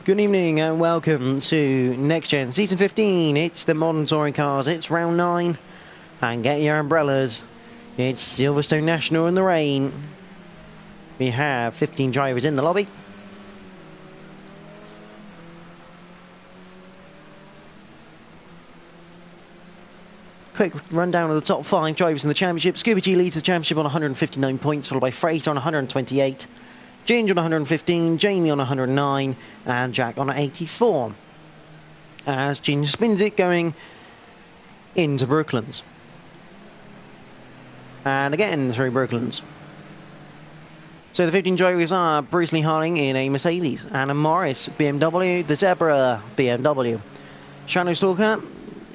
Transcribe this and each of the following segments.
Good evening and welcome to NXTGEN Season 15. It's the modern touring cars, it's round 9. And get your umbrellas. It's Silverstone National in the rain. We have 15 drivers in the lobby. Quick rundown of the top 5 drivers in the championship. Scooby G leads the championship on 159 points, followed by Fraser on 128. Ginger on 115, Jamie on 109, and Jack on 84. As Ginger spins it going into Brooklands. And again through Brooklands. So the 15 drivers are Bruce Lee Harding in a Mercedes, Anna Morris BMW, the Zebra BMW. Shadow Stalker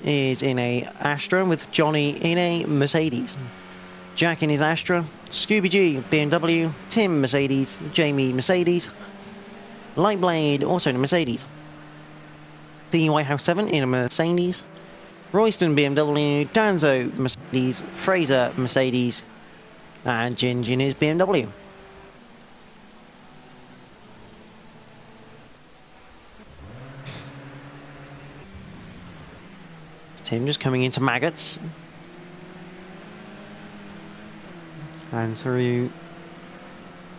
is in a Astra with Johnny in a Mercedes. Jack in his Astra, Scooby G BMW, Tim Mercedes, Jamie Mercedes, Lightblade also in a Mercedes, the White House 7 in a Mercedes, Royston BMW, Danzo Mercedes, Fraser Mercedes, and Ginge in his BMW. Tim just coming into Maggots. And through,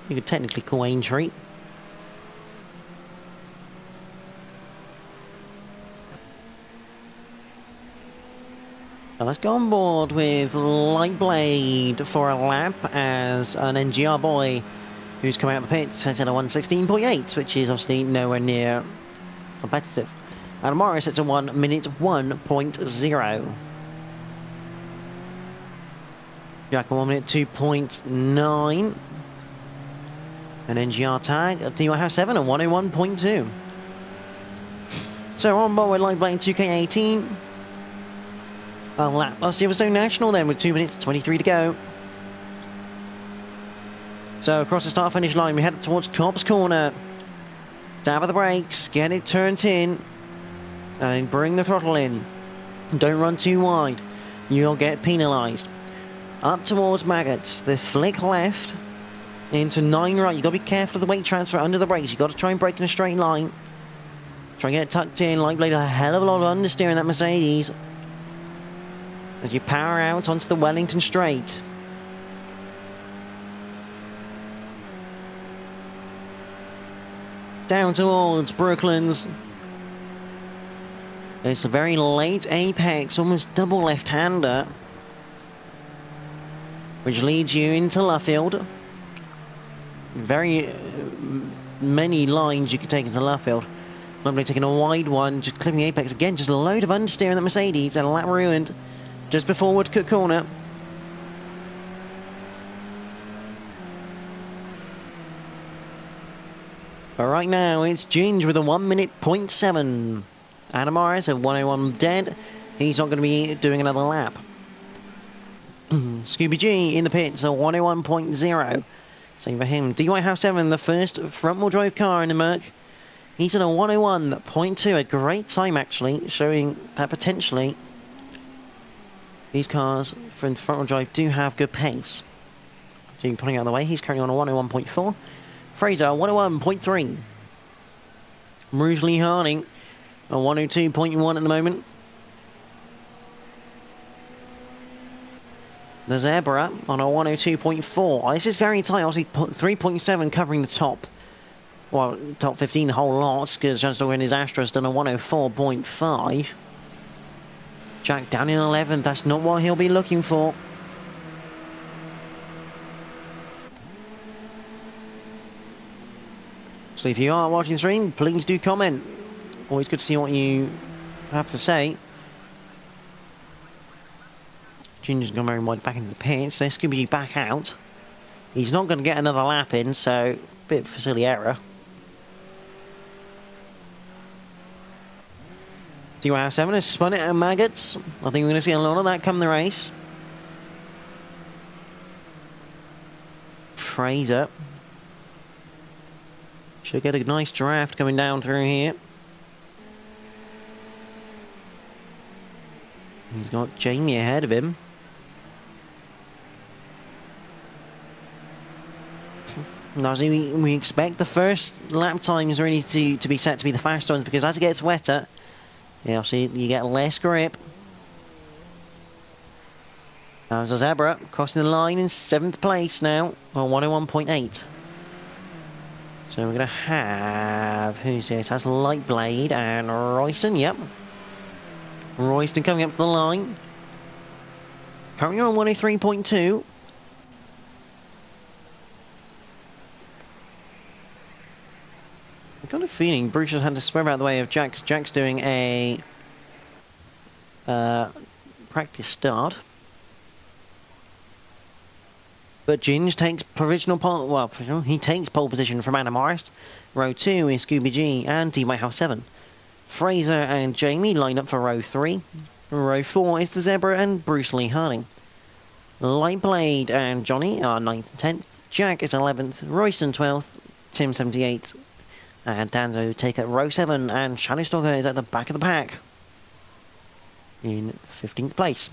you could technically call Aintree. Now let's go on board with Lightblade for a lap as an NGR boy who's come out of the pits sets in a 1:16.8, which is obviously nowhere near competitive. And Morris sets a 1 minute 1.0. Jack on 1 minute 2.9. An NGR tag at the White House 7 at 101.2. So on board with Lightblade 2K18. A lap of Silverstone National then with 2 minutes 23 to go. So across the start finish line we head towards Cobb's Corner. Dab of the brakes, get it turned in. And bring the throttle in. Don't run too wide. You'll get penalised. Up towards Maggots, the flick left into 9 right. You've got to be careful of the weight transfer under the brakes. You've got to try and brake in a straight line. Try and get it tucked in. Lightblade a hell of a lot of understeering that Mercedes as you power out onto the Wellington straight. Down towards Brooklands. It's a very late apex, almost double left-hander, which leads you into Luffield. Very many lines you can take into Luffield. Lovely taking a wide one, just clipping the apex again, just a load of understeer in the Mercedes, and a lap ruined just before Woodcote Corner. But right now it's Ginge with a 1 minute 0.7. Adam Morris at 101 dead. He's not going to be doing another lap. Scooby G in the pits at 101.0. Same for him. The White House 7, the first front-wheel drive car in the Merc. He's at a 101.2. A great time, actually, showing that potentially these cars from front-wheel drive do have good pace. So you can put it out of the way. He's currently on a 101.4. Fraser, 101.3. Bruce Lee Harding, a 102.1 at the moment. The Zebra on a 102.4. This is very tight. Obviously, 3.7 covering the top. Well, top 15 the whole lot, because John Stalker in his Astra's done a 104.5. Jack down in 11th. That's not what he'll be looking for. So if you are watching the stream, please do comment. Always good to see what you have to say. Ginger's gone very wide back into the pits. There's Scooby back out. He's not going to get another lap in, so a bit of a silly error. DY7 has spun it at Maggots. I think we're going to see a lot of that come the race. Fraser should get a nice draft coming down through here. He's got Jamie ahead of him. And obviously we expect the first lap times really to be set to be the fast ones, because as it gets wetter, yeah, obviously you get less grip. There's a Zebra crossing the line in 7th place now, on 101.8. So we're going to have, who's this? That's Lightblade and Royston, yep. Royston coming up to the line. Currently on 103.2. I've got a feeling Bruce has had to swerve out of the way of Jack. Jack's doing a practice start. But Ginge takes provisional pole, well, he takes pole position from Anna Morris. Row 2 is Scooby G and D House 7. Fraser and Jamie line up for row 3. Row 4 is the Zebra and Bruce Lee Harding. Lightblade and Johnny are 9th and 10th. Jack is 11th. Royston 12th. Tim 78th. And Danzo take at row 7, and Shadow Stalker is at the back of the pack in 15th place.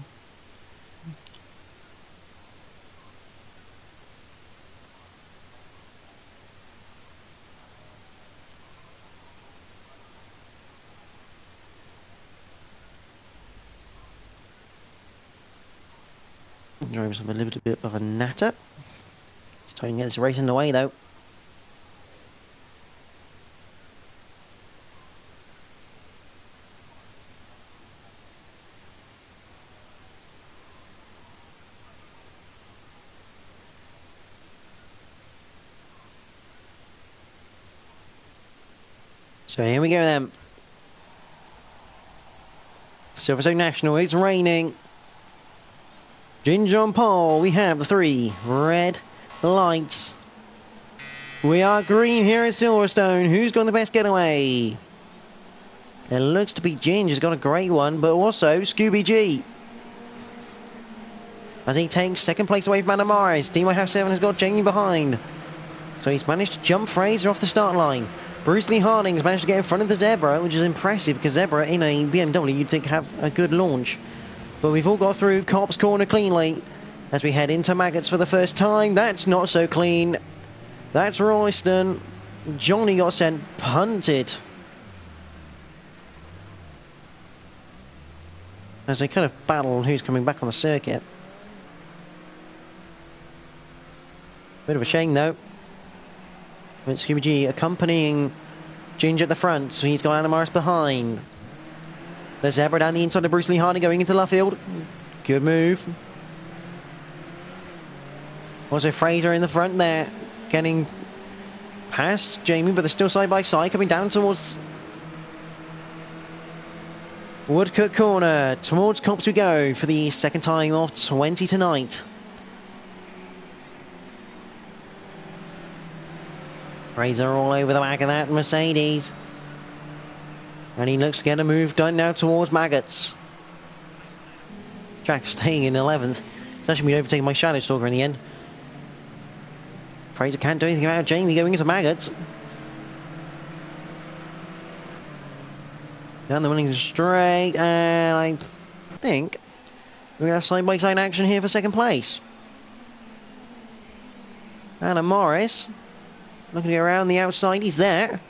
Driving some a little bit of a natter. He's trying to get this race underway though. So here we go then. Silverstone National, it's raining. Ginger on pole, we have the 3 red lights. We are green here at Silverstone. Who's got the best getaway? It looks to be Ginger's got a great one, but also Scooby G, as he takes 2nd place away from Anna Morris. Team House 7 has got Jamie behind. So he's managed to jump Fraser off the start line. Bruce Lee Harding has managed to get in front of the Zebra, which is impressive, because Zebra in a BMW you'd think have a good launch. But we've all got through Copse Corner cleanly as we head into Maggots for the first time. That's not so clean. That's Royston. Johnny got sent punted, as they kind of battle on who's coming back on the circuit. Bit of a shame though. But Scooby G accompanying Ginger at the front, so he's got Anna Morris behind. The Zebra down the inside of Bruce Lee Harding going into Luffield. Good move. Also Fraser in the front there, getting past Jamie, but they're still side by side, coming down towards Woodcote Corner. Towards Copse we go for the 2nd time of 20 tonight. Fraser all over the back of that Mercedes. And he looks to get a move done now towards Maggots. Jack staying in 11th. He's actually been overtaken by Shadow Stalker in the end. Fraser can't do anything about Jamie going into Maggots. Down the winning straight, and I think we're going to have side-by-side action here for 2nd place. Anna Morris looking around the outside, he's there.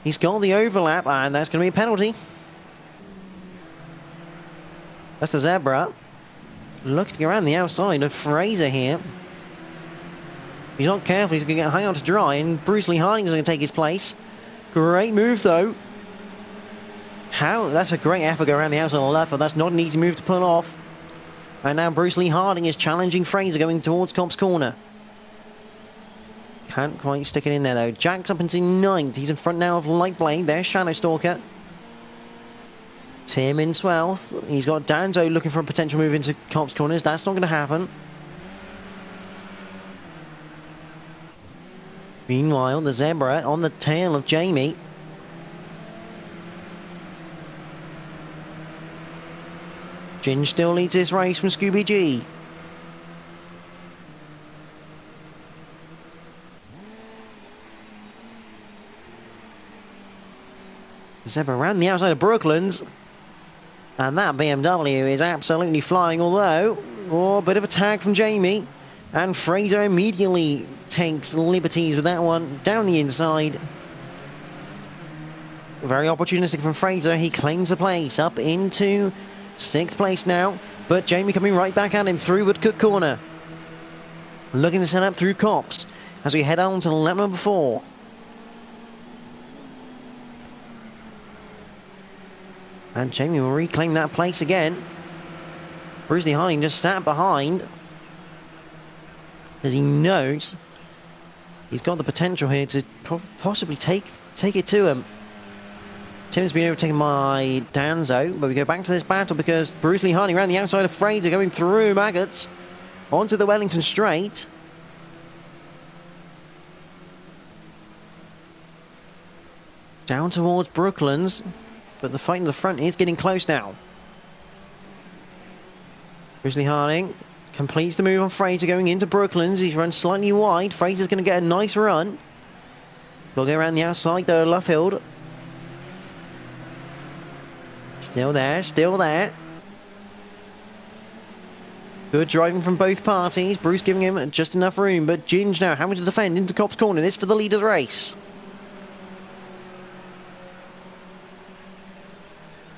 He's got the overlap, and that's going to be a penalty. That's the Zebra looking around the outside of Fraser here. If he's not careful, he's going to get hung out to dry, and Bruce Lee Harding is going to take his place. Great move though. That's a great effort going around the outside of the left, but that's not an easy move to pull off. And now Bruce Lee Harding is challenging Fraser going towards Copse Corner. Can't quite stick it in there though. Jack's up into 9th. He's in front now of Lightblade. There's Shadow Stalker. Tim in 12th. He's got Danzo looking for a potential move into Copse Corners. That's not going to happen. Meanwhile, the Zebra on the tail of Jamie. Ginge still leads this race from Scooby G. Zebra around the outside of Brooklands. And that BMW is absolutely flying, although, a bit of a tag from Jamie. And Fraser immediately takes liberties with that one down the inside. Very opportunistic from Fraser. He claims the place up into 6th place now. But Jamie coming right back at him through Woodcock Corner. Looking to set up through Copse as we head on to lap number 4. And Jamie will reclaim that place again. Bruce Lee Harding just sat behind, as he knows he's got the potential here to possibly take it to him. Tim's been overtaken by Danzo, but we go back to this battle because Bruce Lee Harding around the outside of Fraser, going through Maggots onto the Wellington Straight. Down towards Brooklands, but the fight in the front is getting close now. Bruce Lee Harding completes the move on Fraser going into Brooklands. He's run slightly wide. Fraser's going to get a nice run. Got to go around the outside though, Luffield. Still there, still there. Good driving from both parties. Bruce giving him just enough room, but Ginge now having to defend into Copse Corner. This for the lead of the race.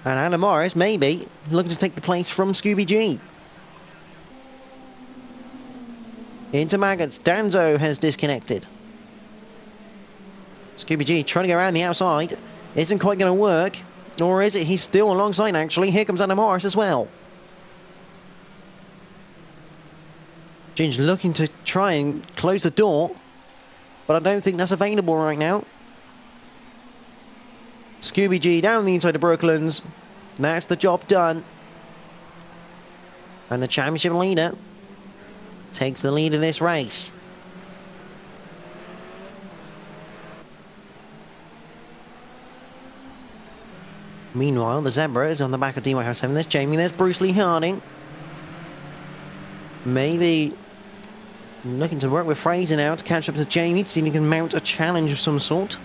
And Anna Morris, maybe, looking to take the place from Scooby G. Into Maggots. Danzo has disconnected. Scooby G trying to go around the outside. Isn't quite going to work. Or is it? He's still alongside, actually. Here comes Anna Morris as well. Ginge looking to try and close the door, but I don't think that's available right now. Scooby G down the inside of Brooklands. That's the job done. And the championship leader takes the lead of this race. Meanwhile, the Zebra is on the back of DY7. There's Jamie, there's Bruce Lee Harding. Maybe looking to work with Fraser now to catch up to Jamie to see if he can mount a challenge of some sort.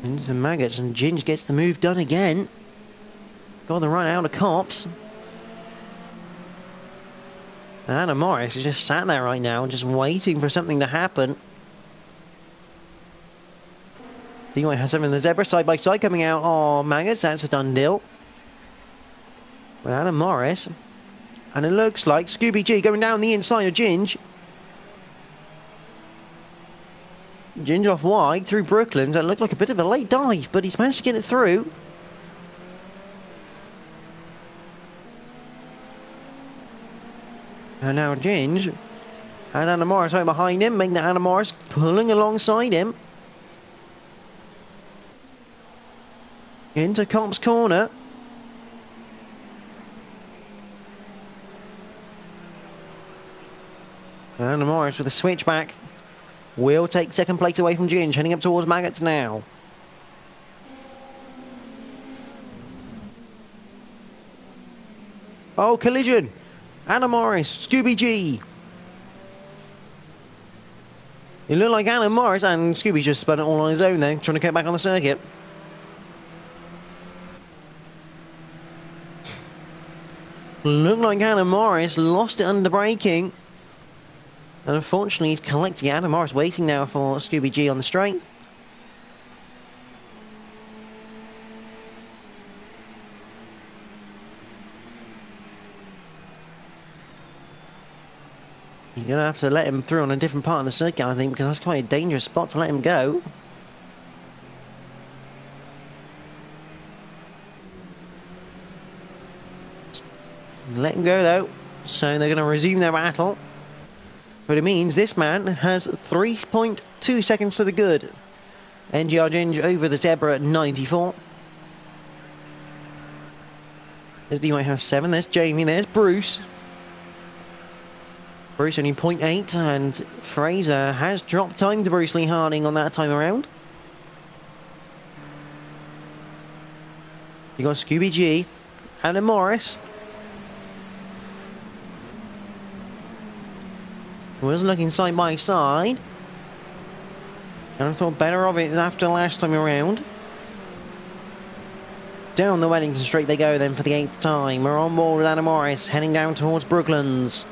Into Maggots, and Ginge gets the move done again. Got the run out of Copse. And Anna Morris is just sat there right now, just waiting for something to happen. DY has something. The Zebra side by side coming out. Oh, Maggots, that's a done deal. With Anna Morris. And it looks like Scooby G going down the inside of Ginge. Ginge off wide through Brooklands. That looked like a bit of a late dive, but he's managed to get it through. And now Ginge and Anna Morris right behind him, making that Anna Morris pulling alongside him. Into Copse Corner. Anna Morris with a switchback will take second place away from Ginge, heading up towards Maggots now. Oh, collision! Anna Morris, Scooby G. It looked like Anna Morris, and Scooby just spun it all on his own then, trying to get back on the circuit. Looked like Anna Morris lost it under braking. And unfortunately, he's collecting Anna Morris, waiting now for Scooby G on the straight. You're going to have to let him through on a different part of the circuit, I think, because that's quite a dangerous spot to let him go. Let him go, though. So they're going to resume their battle. But it means this man has 3.2 seconds to the good. NGR Ginge over the Zebra at 94. There's DY House 7, there's Jamie, there's Bruce. Bruce only 0.8, and Fraser has dropped time to Bruce Lee Harding on that time around. You got Scooby G, Anna Morris. Was looking side by side. And I thought better of it after last time around. Down the Wellington Straight they go then for the 8th time. We're on board with Adam Morris, heading down towards Brooklands.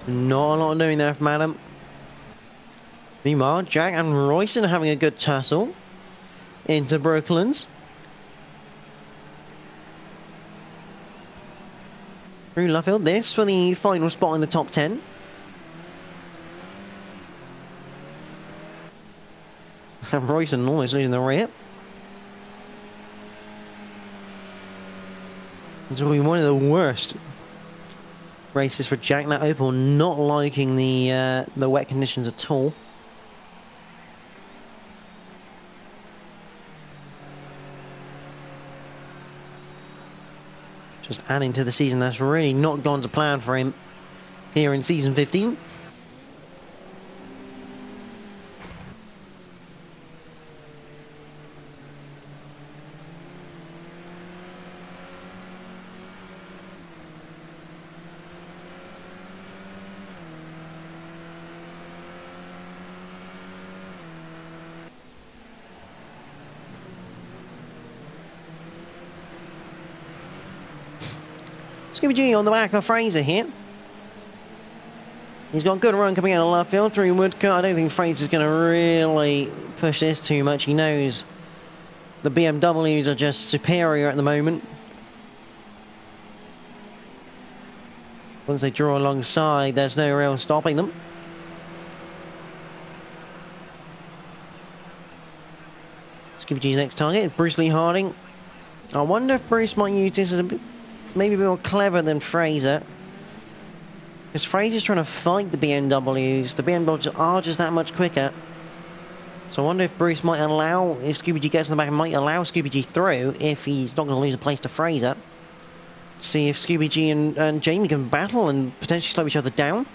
Not a lot doing there from Adam. Meanwhile, Jack and Royston are having a good tussle into Brooklands. Through Luffield, this for the final spot in the top 10. And Royston almost losing the rear. This will be one of the worst races for Jack. That Opel not liking the wet conditions at all. Just adding to the season that's really not gone to plan for him here in season 15. Scooby G on the back of Fraser here. He's got a good run coming out of left field through Woodcut. I don't think Fraser's going to really push this too much. He knows the BMWs are just superior at the moment. Once they draw alongside, there's no real stopping them. Scooby G's next target is Bruce Lee Harding. I wonder if Bruce might use this as maybe a bit more clever than Fraser. Because Fraser's trying to fight the BMWs. The BMWs are just that much quicker. So I wonder if Bruce might allow, if Scooby G gets in the back, might allow Scooby G through if he's not going to lose a place to Fraser. See if Scooby G and Jamie can battle and potentially slow each other down.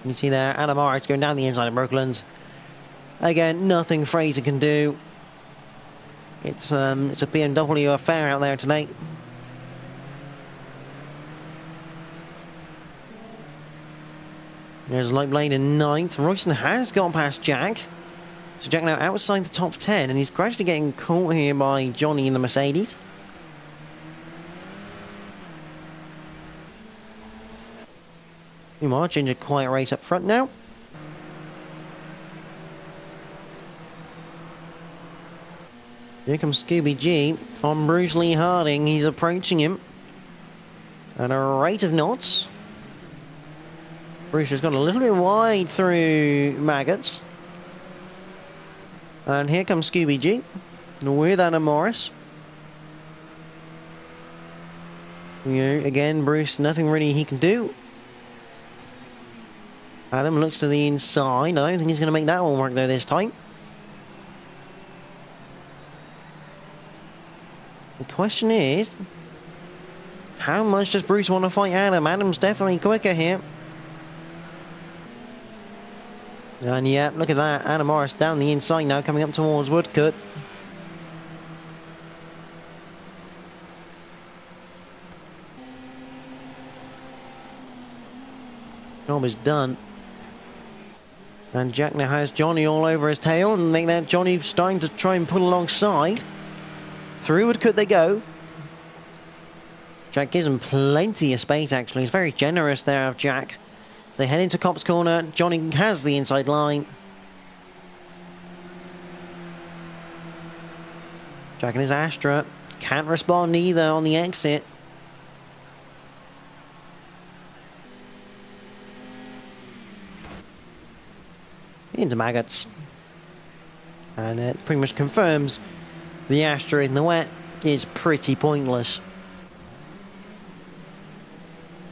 You see there, Adam Morris going down the inside of Brooklands. Again, nothing Fraser can do. It's a BMW affair out there tonight. There's Light Blade in 9th. Royston has gone past Jack. So Jack now outside the top 10, and he's gradually getting caught here by Johnny in the Mercedes. Meanwhile, Ginger quiet race up front now. Here comes Scooby G on Bruce Lee Harding. He's approaching him at a rate of knots. Bruce has got a little bit wide through Maggots. And here comes Scooby G with Adam Morris. Again, Bruce, nothing really he can do. Adam looks to the inside. I don't think he's going to make that one work though this time. The question is, how much does Bruce want to fight Adam? Adam's definitely quicker here. And yeah, look at that. Adam Morris down the inside now, coming up towards Woodcut. Job is done. And Jack now has Johnny all over his tail, and make that Johnny starting to try and pull alongside. Through Woodcut they go. Jack gives him plenty of space actually. He's very generous there of Jack. They head into Cop's corner. Johnny has the inside line. Jack and his Astra can't respond either on the exit. Into Maggots. And it pretty much confirms the Astra in the wet is pretty pointless.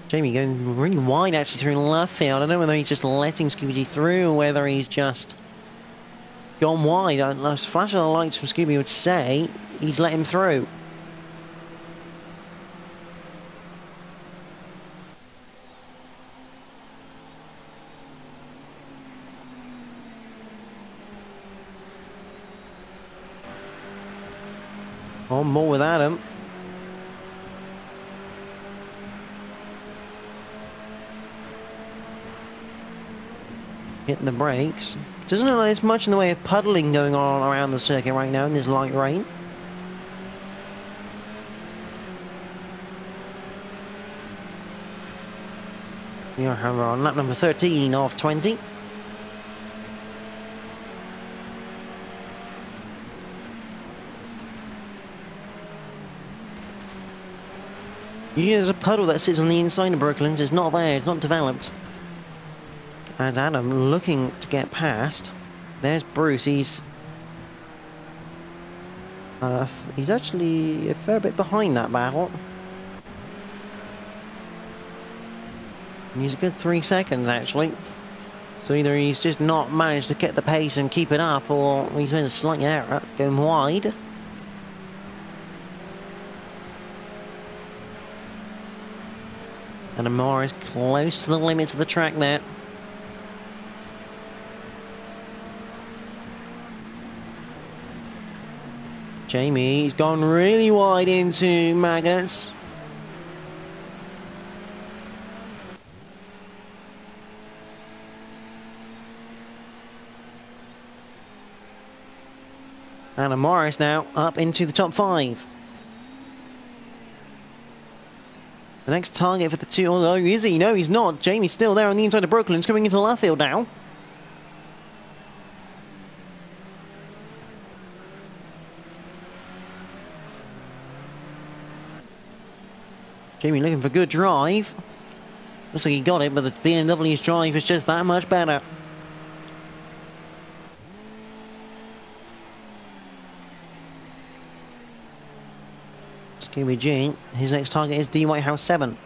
Jamie going really wide actually through left field. I don't know whether he's just letting Scooby G through or whether he's just gone wide. A flash of the lights from Scooby would say he's let him through. On more with Adam. Hitting the brakes. Doesn't look like there's much in the way of puddling going on around the circuit right now in this light rain. We are on lap number 13 of 20. Usually there's a puddle that sits on the inside of Brooklands. It's not there, it's not developed. And Adam looking to get past. There's Bruce, he's actually a fair bit behind that battle. He's a good 3 seconds actually. So either he's just not managed to get the pace and keep it up, or he's made a slight error, going wide. And Amar is close to the limits of the track there. Jamie's gone really wide into Maggots. And Morris now up into the top 5. The next target for the two, although is he? No, he's not. Jamie's still there on the inside of Brooklands, coming into Luffield now. Jamie looking for good drive. Looks like he got it, but the BMW's drive is just that much better. TCC, his next target is D Whitehouse 7.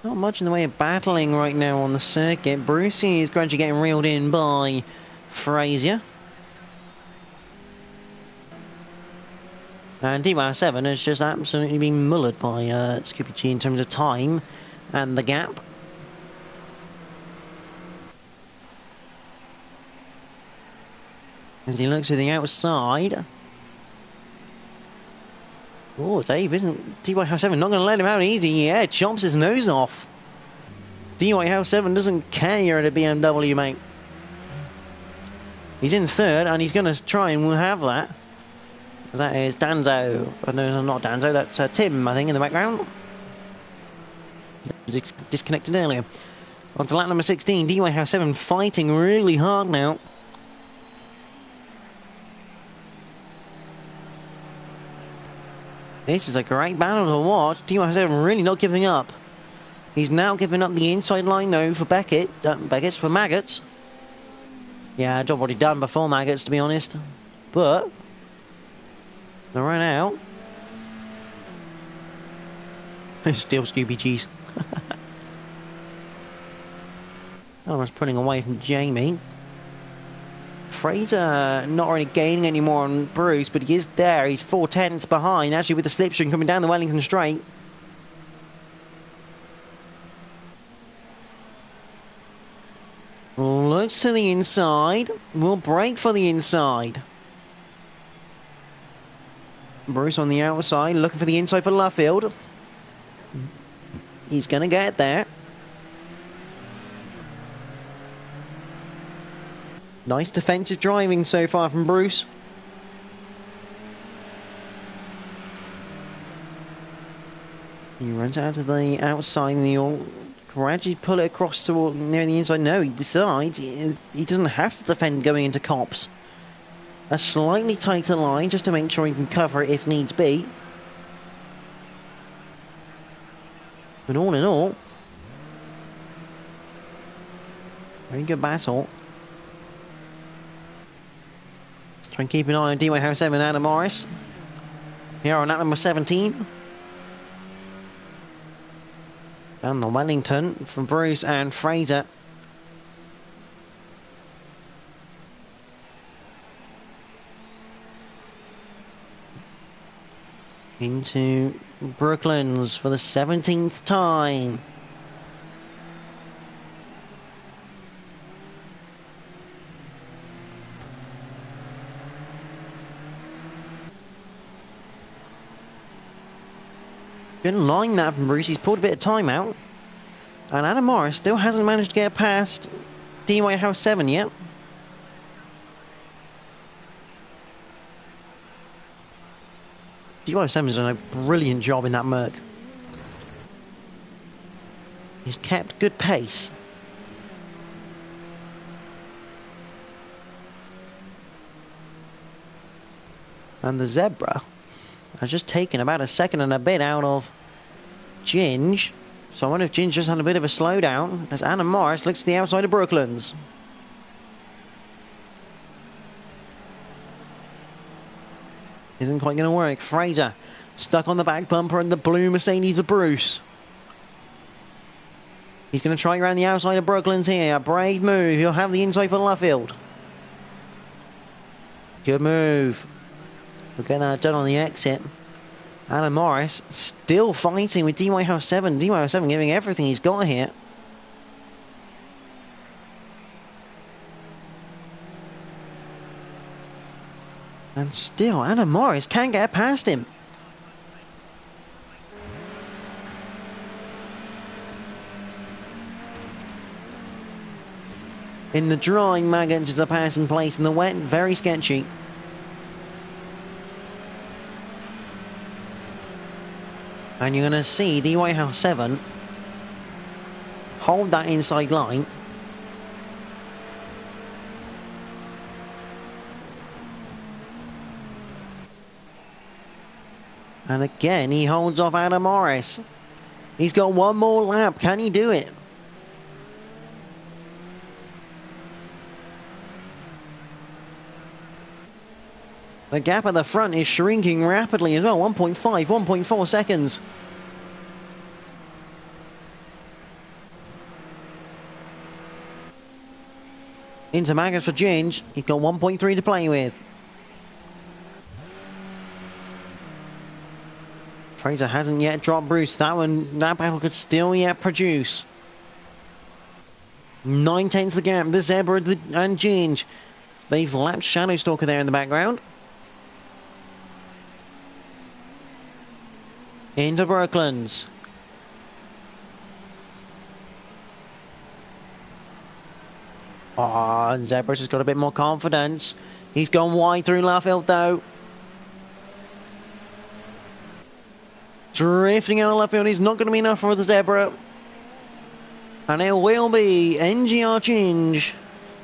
Not much in the way of battling right now on the circuit. Brucey is gradually getting reeled in by Frazier. And D Whitehouse 7 has just absolutely been mullered by Scoopy G in terms of time and the gap. As he looks to the outside. Oh, Dave isn't... D Whitehouse 7 not going to let him out easy. Yeah, chomps his nose off. D Whitehouse 7 doesn't care at a BMW, mate. He's in third, and he's going to try and have that. That is Danzo. No, not Danzo, that's Tim, I think, in the background. Disconnected earlier. On to lap number 16, D Whitehouse 7 fighting really hard now. This is a great battle to watch. D Whitehouse 7 really not giving up. He's now giving up the inside line though for for Maggots. Yeah, job already done before Maggots, to be honest. But they ran out. Still Scooby Cheese. Almost pulling away from Jamie. Fraser not really gaining anymore on Bruce, but he is there. He's 4/10 behind, actually, with the slipstream coming down the Wellington Straight. Looks to the inside. Will break for the inside. Bruce on the outside, looking for the inside for Luffield. He's going to get there. Nice defensive driving so far from Bruce. He runs out to the outside and he'll gradually pull it across to near the inside. No, he decides he doesn't have to defend going into cops. A slightly tighter line just to make sure he can cover it if needs be. But all in all, very good battle. Try and keep an eye on D Whitehouse 7 and Adam Morris. Here on lap number 17. And the Wellington from Bruce and Fraser. Into Brooklands for the 17th time. Good line that from Bruce. He's pulled a bit of time out. And Adam Morris still hasn't managed to get past DY House 7 yet. DY 7's done a brilliant job in that Merc. He's kept good pace. And the Zebra has just taken about a second and a bit out of Ginge. So I wonder if Ginge just had a bit of a slowdown as Adam Morris looks to the outside of Brooklands. Isn't quite going to work. Fraser stuck on the back bumper and the blue Mercedes of Bruce. He's going to try around the outside of Brooklands here. A brave move. He'll have the inside for Luffield. Good move. We'll get that done on the exit. Adam Morris still fighting with DY House 7. DY House 7 giving everything he's got here. And still, Adam Morris can't get past him. In the dry, Maggins is a passing place. In the wet, very sketchy. And you're going to see DY House 7 hold that inside line. And again, he holds off Adam Morris. He's got one more lap. Can he do it? The gap at the front is shrinking rapidly as well. 1.5, 1.4 seconds. Into Maggins for Ginge. He's got 1.3 to play with. Fraser hasn't yet dropped Bruce. That battle could still yet produce. 9/10 the gap. The Zebra and Ginge. They've lapped Shadowstalker there in the background. Into Brooklands. Oh, and Zebra's has got a bit more confidence. He's gone wide through Luffield though. Drifting out of Luffield is not going to be enough for the Zebra. And it will be NGR Ginge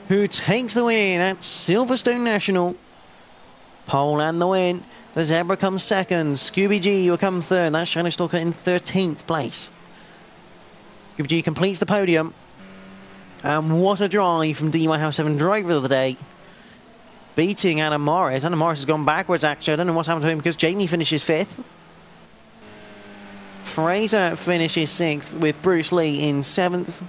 who takes the win at Silverstone National. Pole and the win. The Zebra comes second. Scooby G will come third. That's Shadowstalker in 13th place. Scooby G completes the podium. And what a drive from DY House 7 driver of the day. Beating Adam Morris. Adam Morris has gone backwards actually. I don't know what's happened to him because Jamie finishes 5th. Fraser finishes 6th with Bruce Lee in 7th.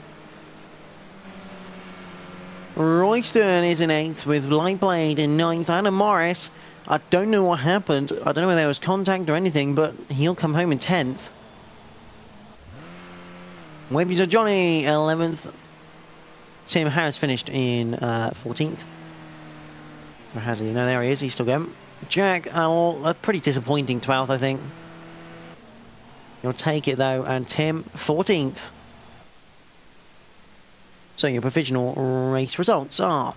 Royston is in 8th with Lightblade in 9th. Adam Morris, I don't know what happened. I don't know whether there was contact or anything, but he'll come home in 10th. Wavy to Johnny, 11th. Tim has finished in 14th. Or has he? No, there he is. He's still going. Jack, a pretty disappointing 12th, I think. You'll take it though, and Tim, 14th. So your provisional race results are: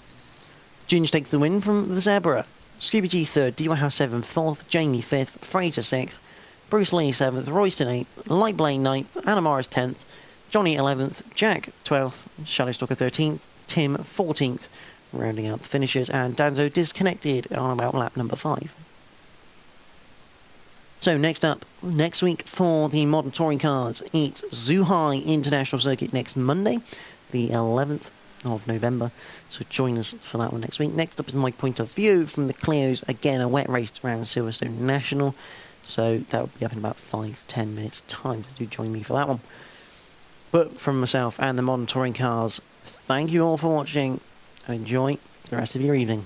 Ginge takes the win from the Zebra, Scooby G 3rd, DY House 7th, 4th, Jamie 5th, Fraser 6th, Bruce Lee 7th, Royston 8th, Lightblade 9th, Adam Morris 10th, Johnny 11th, Jack 12th, Shadowstalker 13th, Tim 14th, rounding out the finishers, and Danzo disconnected on about lap number 5. So next up, next week for the modern touring cars, it's Zhuhai International Circuit next Monday, the 11th of November. So join us for that one next week. Next up is my point of view from the Clios. Again, a wet race around Silverstone National. So that will be up in about 5-10 minutes time. So do join me for that one. But from myself and the modern touring cars, thank you all for watching and enjoy the rest of your evening.